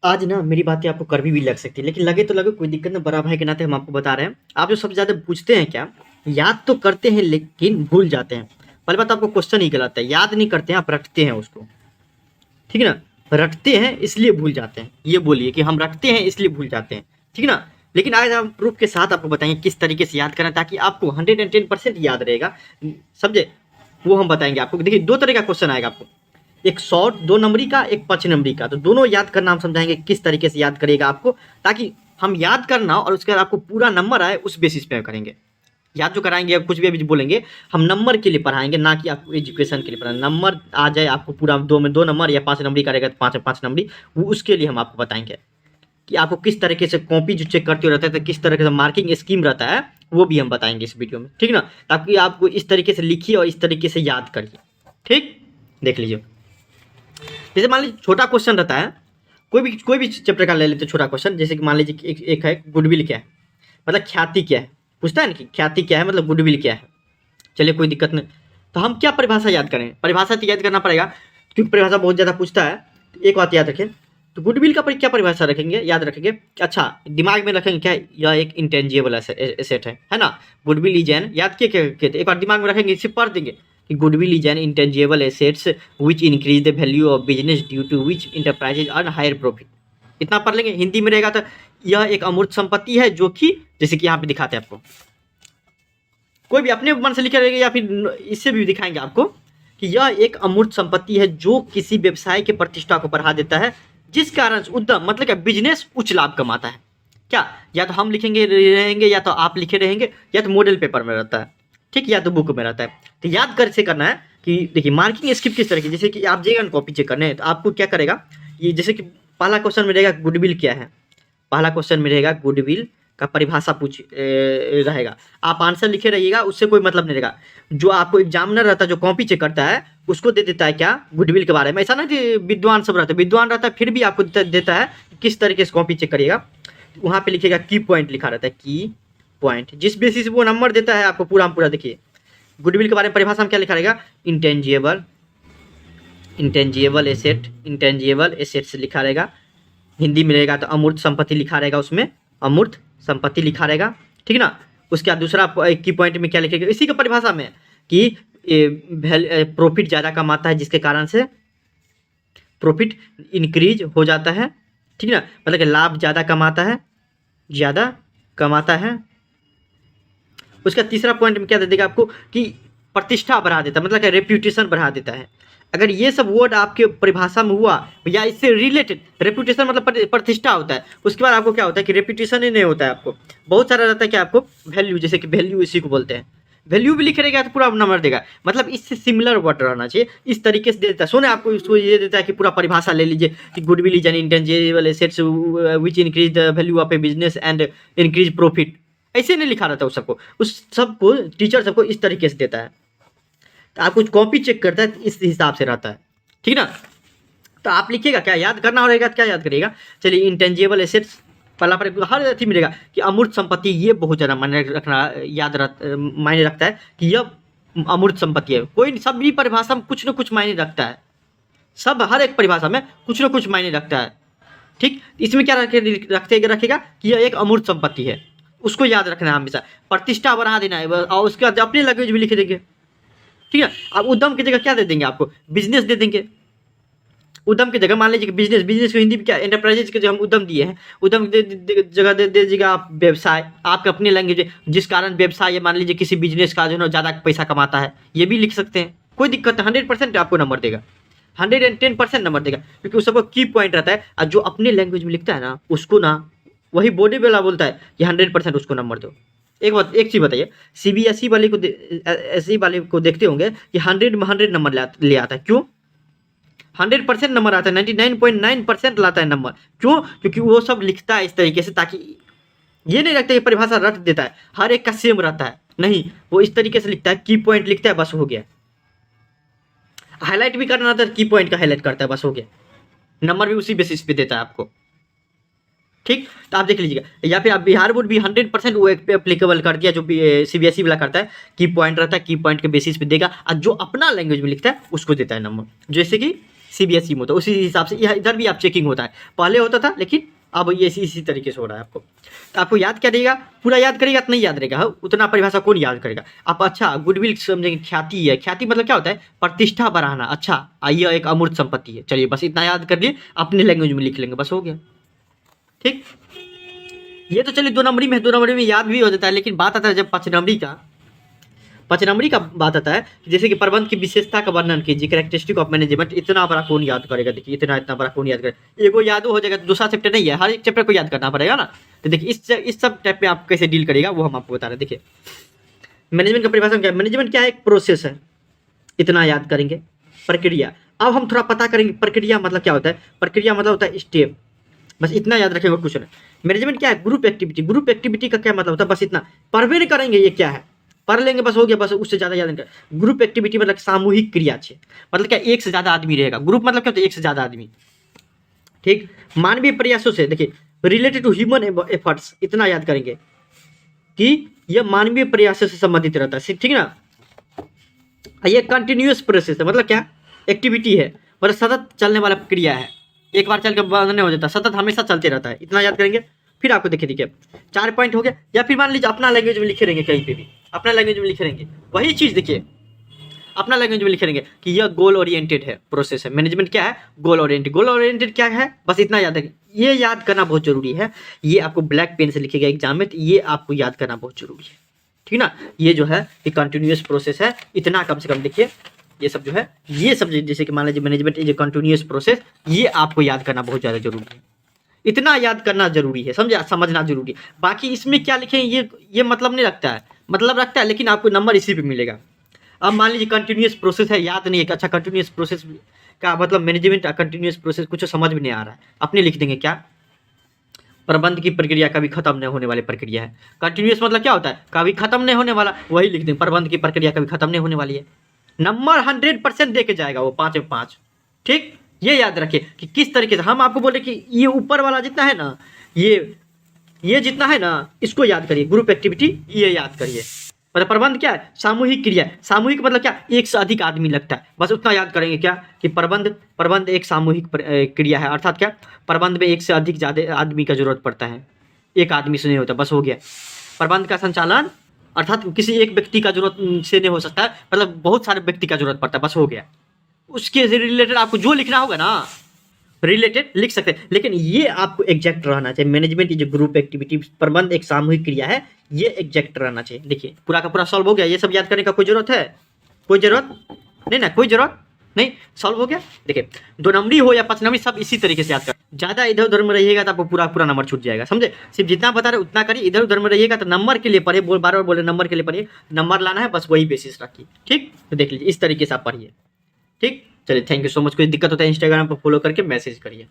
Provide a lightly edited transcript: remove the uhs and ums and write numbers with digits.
आज ना मेरी बातें आपको कड़वी भी लग सकती है, लेकिन लगे तो लगे, कोई दिक्कत नहीं, बड़ा भाई के नाते हम आपको बता रहे हैं। आप जो सबसे ज़्यादा पूछते हैं क्या, याद तो करते हैं लेकिन भूल जाते हैं। पहली बात, आपको क्वेश्चन ही गलत है, याद नहीं करते हैं, आप रटते हैं उसको, ठीक है ना? रटते हैं इसलिए भूल जाते हैं, ये बोलिए कि हम रटते हैं इसलिए भूल जाते हैं, ठीक है ना? लेकिन आज हम प्रूफ के साथ आपको बताएंगे किस तरीके से याद करना, ताकि आपको 110% याद रहेगा, समझे? वो हम बताएंगे आपको। देखिए, दो तरह का क्वेश्चन आएगा आपको, एक शॉर्ट 2 नंबरी का, एक 5 नंबरी का। तो दोनों याद करना हम समझाएँगे किस तरीके से याद करिएगा आपको, ताकि हम याद करना और उसके बाद आपको पूरा नंबर आए, उस बेसिस पे करेंगे। याद जो कराएँगे, अब कुछ भी अभी बोलेंगे, हम नंबर के लिए पढ़ाएँगे, ना कि आपको एजुकेशन के लिए पढ़ाएँगे। नंबर आ जाए आपको पूरा 2 में 2 नंबर, या 5 नंबरी का रहेगा तो 5 में 5 नंबरी, वो उसके लिए हम आपको बताएँगे कि आपको किस तरीके से कॉपी जो चेक करते हो रहता है, तो किस तरह से मार्किंग स्कीम रहता है, वो भी हम बताएँगे इस वीडियो में, ठीक ना? ताकि आपको इस तरीके से लिखिए और इस तरीके से याद करिए, ठीक? देख लीजिए। जैसे मान लीजिए छोटा क्वेश्चन रहता है, कोई भी चैप्टर का ले लेते हैं छोटा क्वेश्चन। जैसे कि मान लीजिए कि एक है, गुडविल क्या है, मतलब ख्याति क्या है, पूछता है ना कि ख्याति क्या है, मतलब गुडविल क्या है। चलिए, कोई दिक्कत नहीं। तो हम क्या परिभाषा याद करें, परिभाषा तो याद करना पड़ेगा, क्योंकि परिभाषा बहुत ज़्यादा पूछता है। तो एक बात याद रखें, तो गुडविल का क्या परिभाषा रखेंगे, याद रखेंगे। अच्छा, दिमाग में रखेंगे क्या, यह एक इंटेंजिबल एसेट है ना? गुडविल इज एन, याद किए क्या कहते, एक बार दिमाग में रखेंगे, इसे पढ़ देंगे कि goodwill is an intangible assets which increase the value of business due to which enterprises earn higher profit. इतना पढ़ लेंगे। हिंदी में रहेगा तो यह एक अमूर्त संपत्ति है जो कि, जैसे कि यहाँ पे दिखाते हैं आपको, कोई भी अपने मन से लिखे रहेंगे या फिर इससे भी दिखाएंगे आपको कि यह एक अमूर्त संपत्ति है जो किसी व्यवसाय के प्रतिष्ठा को बढ़ा देता है, जिस कारण उद्यम मतलब क्या, बिजनेस उच्च लाभ कमाता है। क्या, या तो हम लिखेंगे रहेंगे, या तो आप लिखे रहेंगे, या तो मॉडल पेपर में रहता है, ठीक, या तो बुक में रहता है। तो याद कर से करना है कि देखिए, मार्किंग स्किप किस तरह की, जैसे कि आप जाइएगा कॉपी चेक करने, तो आपको क्या करेगा, ये जैसे कि पहला क्वेश्चन में रहेगा गुडविल क्या है, पहला क्वेश्चन में रहेगा गुडविल का परिभाषा रहेगा। आप आंसर लिखे रहिएगा, उससे कोई मतलब नहीं रहेगा। जो आपको एग्जामिनर रहता है, जो कॉपी चेक करता है, उसको दे देता है क्या, गुडविल के बारे में। ऐसा ना कि विद्वान सब रहता है, विद्वान रहता है फिर भी आपको देता है किस तरीके से कॉपी चेक करिएगा। वहाँ पे लिखिएगा की पॉइंट लिखा रहता है, की पॉइंट, जिस बेसिस वो नंबर देता है आपको पूरा देखिए। गुडविल के बारे में परिभाषा में क्या लिखा रहेगा, इंटेंजिबल एसेट्स लिखा रहेगा। हिंदी में रहेगा तो अमूर्त संपत्ति लिखा रहेगा, उसमें अमूर्त संपत्ति लिखा रहेगा, ठीक है ना? उसके बाद दूसरा की पॉइंट में क्या लिखेगा, इसी का परिभाषा में कि प्रॉफिट ज़्यादा कमाता है, जिसके कारण से प्रॉफिट इंक्रीज हो जाता है, ठीक है ना? मतलब कि लाभ ज़्यादा कमाता है। उसका तीसरा पॉइंट में क्या दे देगा आपको कि प्रतिष्ठा बढ़ा देता है, मतलब कि रेप्यूटेशन बढ़ा देता है। अगर ये सब वर्ड आपके परिभाषा में हुआ या इससे रिलेटेड, रेप्यूटेशन मतलब प्रतिष्ठा होता है, उसके बाद आपको क्या होता है कि रेप्यूटेशन ही नहीं होता है, आपको बहुत सारा रहता है कि आपको वैल्यू, जैसे कि वैल्यू इसी को बोलते हैं, वैल्यू भी लिखे रहेगा तो पूरा नंबर देगा। मतलब इससे सिमिलर वर्ड रहना चाहिए, इस तरीके से दे देता है। सोने आपको इसको ये देता है कि पूरा परिभाषा ले लीजिए कि goodwill is an intangible assets which increase the value of A business and increase profit. ऐसे नहीं लिखा रहता उस सबको टीचर सबको इस तरीके से देता है। तो आप कुछ कॉपी चेक करता है तो इस हिसाब से रहता है, ठीक ना? तो आप लिखिएगा, क्या याद करना रहेगा, क्या याद करिएगा। चलिए, इंटेंजिबल एसेट्स पहला पर हर अथी मिलेगा कि अमूर्त संपत्ति, ये बहुत ज़्यादा मायने रखना, मायने रखता है कि यह अमूर्त संपत्ति है। कोई सभी परिभाषा में कुछ न कुछ मायने रखता है, सब हर एक परिभाषा में कुछ न कुछ मायने रखता है, ठीक? इसमें क्या रखेगा कि यह एक अमूर्त संपत्ति है, उसको याद रखना है हमेशा। प्रतिष्ठा बढ़ा देना है, और उसके बाद अपनी लैंग्वेज भी लिख देंगे, ठीक है? अब उद्यम की जगह क्या दे देंगे आपको, बिजनेस दे देंगे। उद्यम की जगह मान लीजिए बिजनेस को हिंदी में क्या, एंटरप्राइजेज के जो हम उद्यम दिए हैं, उद्यम की जगह दे दीजिएगा आप व्यवसाय, आपके अपने लैंग्वेज, जिस कारण व्यवसाय, मान लीजिए किसी बिजनेस का जो है ज़्यादा पैसा कमाता है, ये भी लिख सकते हैं, कोई दिक्कत है। 100% आपको नंबर देगा, 110% नंबर देगा, क्योंकि उस सबका की पॉइंट रहता है। और जो अपने लैंग्वेज में लिखता है ना, उसको ना वही बॉडी वाला बोलता है कि 100% उसको नंबर दो। एक चीज़ बताइए, सीबीएसई वाले को एसई वाले को देखते होंगे कि 100 में 100 नंबर ले आता है, क्यों? 100% नंबर आता है, 99.9% लाता है नंबर, क्यों? क्योंकि वो सब लिखता है इस तरीके से, ताकि ये नहीं रखता कि परिभाषा रट देता है, हर एक का सेम रहता है, नहीं, वो इस तरीके से लिखता है, की पॉइंट लिखता है, बस हो गया। हाईलाइट भी करना रहता है, की पॉइंट का हाईलाइट करता है, बस हो गया। नंबर भी उसी बेसिस पे देता है आपको, ठीक? तो आप देख लीजिएगा। या फिर आप बिहार बोर्ड भी 100% वो एक पे अप्लीकेबल कर दिया, जो सीबीएसई वाला करता है, की पॉइंट रहता है, की पॉइंट के बेसिस पे देगा, और जो अपना लैंग्वेज में लिखता है उसको देता है नंबर। जैसे कि सीबीएसई में होता है, उसी हिसाब से इधर भी आप चेकिंग होता है। पहले होता था लेकिन अब ये इसी तरीके से हो रहा है आपको। तो आपको याद क्या रहेगा, पूरा याद करेगा तो नहीं याद रहेगा, हाँ उतना परिभाषा कौन याद करेगा आप। अच्छा गुडविल समझेंगे, ख्याति है, ख्याति मतलब क्या होता है, प्रतिष्ठा बढ़ाना। अच्छा ये एक अमूर्त संपत्ति है, चलिए बस इतना याद कर लिए, अपने लैंग्वेज में लिख लेंगे, बस हो गया। ठीक, ये तो चलिए 2 नंबरी में, 2 नंबरी में याद भी हो जाता है। लेकिन बात आता है जब 5 नंबरी का बात आता है, जैसे कि प्रबंध की विशेषता का वर्णन कीजिए, कैरेक्टरिस्टिक ऑफ मैनेजमेंट। इतना बड़ा कौन याद करेगा, देखिए इतना बड़ा कौन याद करेगा, एगो याद हो जाएगा, दूसरा चैप्टर नहीं है, हर एक चैप्टर को याद करना पड़ेगा ना। तो देखिए इस सब टाइप में आप कैसे डील करेगा वो हम आपको बता रहे हैं। देखिए मैनेजमेंट का परिभाषा क्या है, मैनेजमेंट क्या है, एक प्रोसेस है, इतना याद करेंगे। प्रक्रिया, अब हम थोड़ा पता करेंगे प्रक्रिया मतलब क्या होता है। प्रक्रिया मतलब होता है स्टेप, बस इतना याद रखेंगे और कुछ नहीं। मैनेजमेंट क्या है, ग्रुप एक्टिविटी। ग्रुप एक्टिविटी का क्या मतलब होता है, बस इतना पढ़वे नहीं करेंगे, ये क्या है पढ़ लेंगे बस हो गया, बस उससे ज़्यादा याद नहीं कर। ग्रुप एक्टिविटी मतलब सामूहिक क्रिया छे, मतलब क्या एक से ज़्यादा आदमी रहेगा। ग्रुप मतलब क्या होता है, एक से ज़्यादा आदमी। ठीक, मानवीय प्रयासों से, देखिए रिलेटेड टू ह्यूमन एफर्ट्स, इतना याद करेंगे कि यह मानवीय प्रयासों से संबंधित रहता है, ठीक ना। ये कंटिन्यूअस प्रोसेस है, मतलब क्या एक्टिविटी है, मतलब सतत चलने वाला क्रिया है, एक बार चल के बंद नहीं हो जाता, सतत हमेशा चलते रहता है, इतना याद करेंगे। फिर आपको देखिए 4 पॉइंट हो गया। या फिर मान लीजिए अपना लैंग्वेज में लिखे रहेंगे, कहीं पे भी अपना लैंग्वेज में लिखे रहेंगे, वही चीज़ देखिए अपना लैंग्वेज में लिखे रहेंगे कि यह गोल ओरिएंटेड है प्रोसेस है। मैनेजमेंट क्या है, गोल ओरिएंटेड। गोल ओरिएंटेड क्या है, बस इतना याद है, ये याद करना बहुत जरूरी है। ये आपको ब्लैक पेन से लिखेगा एग्जाम में, तो ये आपको याद करना बहुत जरूरी है, ठीक ना। ये जो है ये कंटिन्यूअस प्रोसेस है, इतना कम से कम देखिए। ये सब जो है, ये सब जैसे कि मान लीजिए management is a continuous process, ये आपको याद करना बहुत ज़्यादा जरूरी है, इतना याद करना जरूरी है, समझे, समझना जरूरी है। बाकी इसमें क्या लिखें ये मतलब नहीं रखता है, मतलब रखता है लेकिन आपको नंबर इसी पे मिलेगा। अब मान लीजिए कंटिन्यूअस प्रोसेस है, याद नहीं है, अच्छा कंटिन्यूअस प्रोसेस का मतलब मैनेजमेंट कंटिन्यूअस प्रोसेस, कुछ समझ में नहीं आ रहा है, अपने लिख देंगे क्या, प्रबंध की प्रक्रिया कभी खत्म नहीं होने वाली प्रक्रिया है। कंटिन्यूअस मतलब क्या होता है, कभी खत्म नहीं होने वाला, वही लिख देंगे, प्रबंध की प्रक्रिया कभी खत्म नहीं होने वाली है। नंबर 100% दे के जाएगा वो, 5 में 5। ठीक, ये याद रखिए कि किस तरीके से हम आपको बोले कि ये ऊपर वाला जितना है ना, ये जितना है ना, इसको याद करिए। ग्रुप एक्टिविटी ये याद करिए, मतलब प्रबंध क्या है, सामूहिक क्रिया। सामूहिक मतलब क्या, एक से अधिक आदमी लगता है, बस उतना याद करेंगे क्या कि प्रबंध एक सामूहिक क्रिया है, अर्थात क्या, प्रबंध में एक से अधिक ज़्यादा आदमी का जरूरत पड़ता है, एक आदमी से नहीं होता, बस हो गया। प्रबंध का संचालन अर्थात किसी एक व्यक्ति का जरूरत से नहीं हो सकता है, मतलब बहुत सारे व्यक्ति का जरूरत पड़ता है, बस हो गया। उसके रिलेटेड आपको जो लिखना होगा ना, रिलेटेड लिख सकते हैं, लेकिन ये आपको एग्जैक्ट रहना चाहिए। मैनेजमेंट इज ग्रुप एक्टिविटी, प्रबंध एक सामूहिक क्रिया है, ये एग्जैक्ट रहना चाहिए। देखिए पूरा का पूरा सॉल्व हो गया। ये सब याद करने का कोई जरूरत है, कोई जरूरत नहीं ना, कोई जरूरत नहीं, सॉल्व हो गया। देखिए 2 नंबरी हो या 5 नंबरी, सब इसी तरीके से याद कर। ज़्यादा इधर उधर में रहिएगा तो आपको पूरा नंबर छूट जाएगा, समझे। सिर्फ जितना बता रहे उतना करिए, इधर उधर में रहिएगा तो नंबर के लिए पढ़िए, बार बार बोले नंबर के लिए पढ़िए, नंबर लाना है बस, वही बेसिस रखिए। ठीक, तो देख लीजिए इस तरीके से आप पढ़िए। ठीक, चलिए थैंक यू सो मच। कोई दिक्कत होता है इंस्टाग्राम पर फॉलो करके मैसेज करिए।